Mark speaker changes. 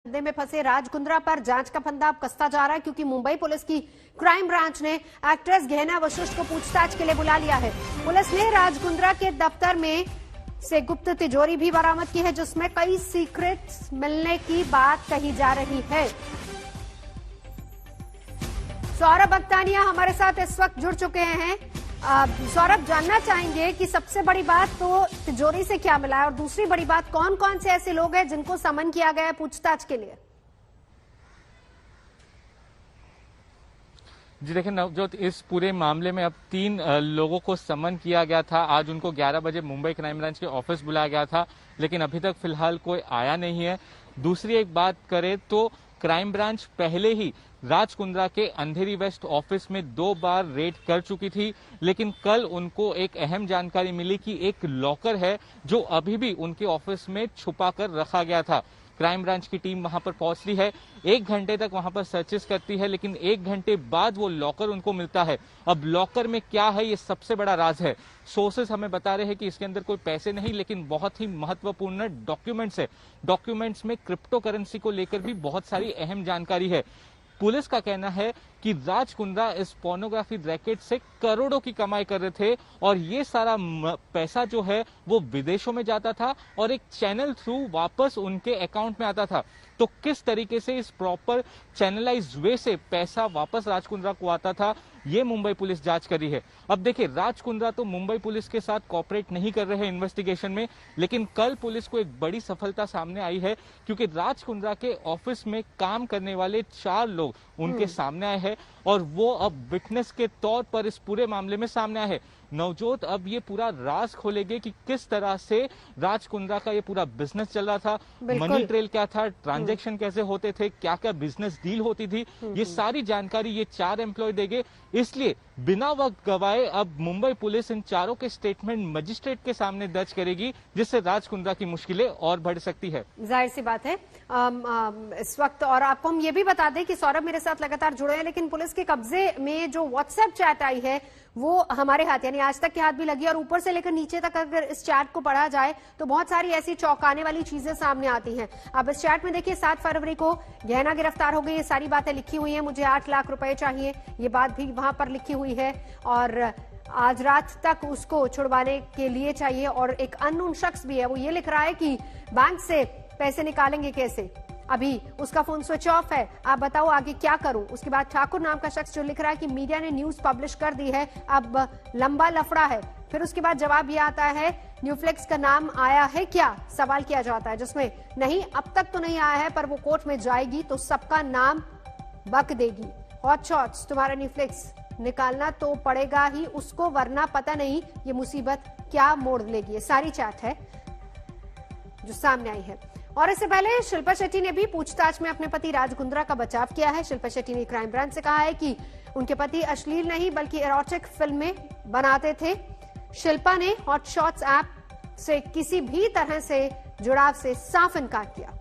Speaker 1: मुद्दे में फंसे राज कुंद्रा पर जांच का फंदा अब कसता जा रहा है, क्योंकि मुंबई पुलिस की क्राइम ब्रांच ने एक्ट्रेस गहना वशिष्ठ को पूछताछ के लिए बुला लिया है। पुलिस ने राज कुंद्रा के दफ्तर में से गुप्त तिजोरी भी बरामद की है, जिसमें कई सीक्रेट्स मिलने की बात कही जा रही है। सौरभ अख्तानिया हमारे साथ इस वक्त जुड़ चुके हैं। सौरभ, जानना चाहेंगे कि सबसे बड़ी बात तो तिजोरी से क्या मिला है, और दूसरी बड़ी बात कौन कौन से ऐसे लोग हैं जिनको समन किया गया है पूछताछ के लिए?
Speaker 2: जी देखिए नवजोत, इस पूरे मामले में अब 3 लोगों को समन किया गया था। आज उनको 11 बजे मुंबई क्राइम ब्रांच के ऑफिस बुलाया गया था, लेकिन अभी तक फिलहाल कोई आया नहीं है। दूसरी एक बात करें तो क्राइम ब्रांच पहले ही राज कुंद्रा के अंधेरी वेस्ट ऑफिस में 2 बार रेड कर चुकी थी, लेकिन कल उनको एक अहम जानकारी मिली कि एक लॉकर है जो अभी भी उनके ऑफिस में छुपा कर रखा गया था। क्राइम ब्रांच की टीम वहां पर पहुंचती है, 1 घंटे तक वहां पर सर्चेस करती है, लेकिन 1 घंटे बाद वो लॉकर उनको मिलता है। अब लॉकर में क्या है, ये सबसे बड़ा राज है। सोर्सेस हमें बता रहे हैं कि इसके अंदर कोई पैसे नहीं, लेकिन बहुत ही महत्वपूर्ण डॉक्यूमेंट्स है। डॉक्यूमेंट्स में क्रिप्टो करेंसी को लेकर भी बहुत सारी अहम जानकारी है। पुलिस का कहना है कि राज कुंद्रा इस पोर्नोग्राफी रैकेट से करोड़ों की कमाई कर रहे थे, और ये सारा पैसा जो है वो विदेशों में जाता था और एक चैनल थ्रू वापस उनके अकाउंट में आता था। तो किस तरीके से इस प्रॉपर चैनलाइज वे से पैसा वापस राज कुंद्रा को आता था, ये मुंबई पुलिस जांच कर रही है। अब देखिए, राज कुंद्रा तो मुंबई पुलिस के साथ कोऑपरेट नहीं कर रहे हैं इन्वेस्टिगेशन में, लेकिन कल पुलिस को एक बड़ी सफलता सामने आई है, क्योंकि राज कुंद्रा के ऑफिस में काम करने वाले 4 लोग उनके सामने आए हैं, और वो अब विटनेस के तौर पर इस पूरे मामले में सामने आए हैं। नवजोत, अब ये पूरा राज खोलेंगे कि किस तरह से राज कुंद्रा का ये पूरा बिजनेस चल रहा था, मनी ट्रेल क्या था, ट्रांजैक्शन कैसे होते थे, क्या क्या बिजनेस डील होती थी, ये सारी जानकारी ये 4 एम्प्लॉय देंगे। इसलिए बिना वक्त गवाए अब मुंबई पुलिस इन चारों के स्टेटमेंट मजिस्ट्रेट के सामने दर्ज करेगी, जिससे राज कुंद्रा की मुश्किलें और बढ़ सकती है।
Speaker 1: जाहिर सी बात है इस वक्त। और आपको हम ये भी बता दें कि सौरभ मेरे साथ लगातार जुड़े हैं, लेकिन पुलिस के कब्जे में जो व्हाट्सएप चैट आई है वो हमारे हाथ, यानी आज तक के हाथ भी लगी, और ऊपर से लेकर नीचे तक अगर इस चैट को पढ़ा जाए तो बहुत सारी ऐसी चौंकाने वाली चीजें सामने आती हैं। अब इस चैट में देखिए, 7 फरवरी को गहना गिरफ्तार हो गई, ये सारी बातें लिखी हुई हैं। मुझे 8 लाख रुपए चाहिए, ये बात भी वहां पर लिखी हुई है, और आज रात तक उसको छुड़वाने के लिए चाहिए। और एक अननोन शख्स भी है, वो ये लिख रहा है कि बैंक से पैसे निकालेंगे कैसे, अभी उसका फोन स्विच ऑफ है, आप बताओ आगे क्या करूं। उसके बाद ठाकुर नाम का शख्स जो लिख रहा है कि मीडिया ने न्यूज पब्लिश कर दी है, अब लंबा लफड़ा है। फिर उसके बाद जवाब ये आता है, न्यूफ्लेक्स का नाम आया है क्या, सवाल किया जाता है, जिसमें नहीं अब तक तो नहीं आया है, पर वो कोर्ट में जाएगी तो सबका नाम बक देगी। हॉट शॉट्स, तुम्हारा न्यूफ्लेक्स निकालना तो पड़ेगा ही उसको, वरना पता नहीं ये मुसीबत क्या मोड़ लेगी। ये सारी चैट है जो सामने आई है। और इससे पहले शिल्पा शेट्टी ने भी पूछताछ में अपने पति राज कुंद्रा का बचाव किया है। शिल्पा शेट्टी ने क्राइम ब्रांच से कहा है कि उनके पति अश्लील नहीं बल्कि एरोटिक फिल्में बनाते थे। शिल्पा ने हॉट शॉट्स ऐप से किसी भी तरह से जुड़ाव से साफ इनकार किया।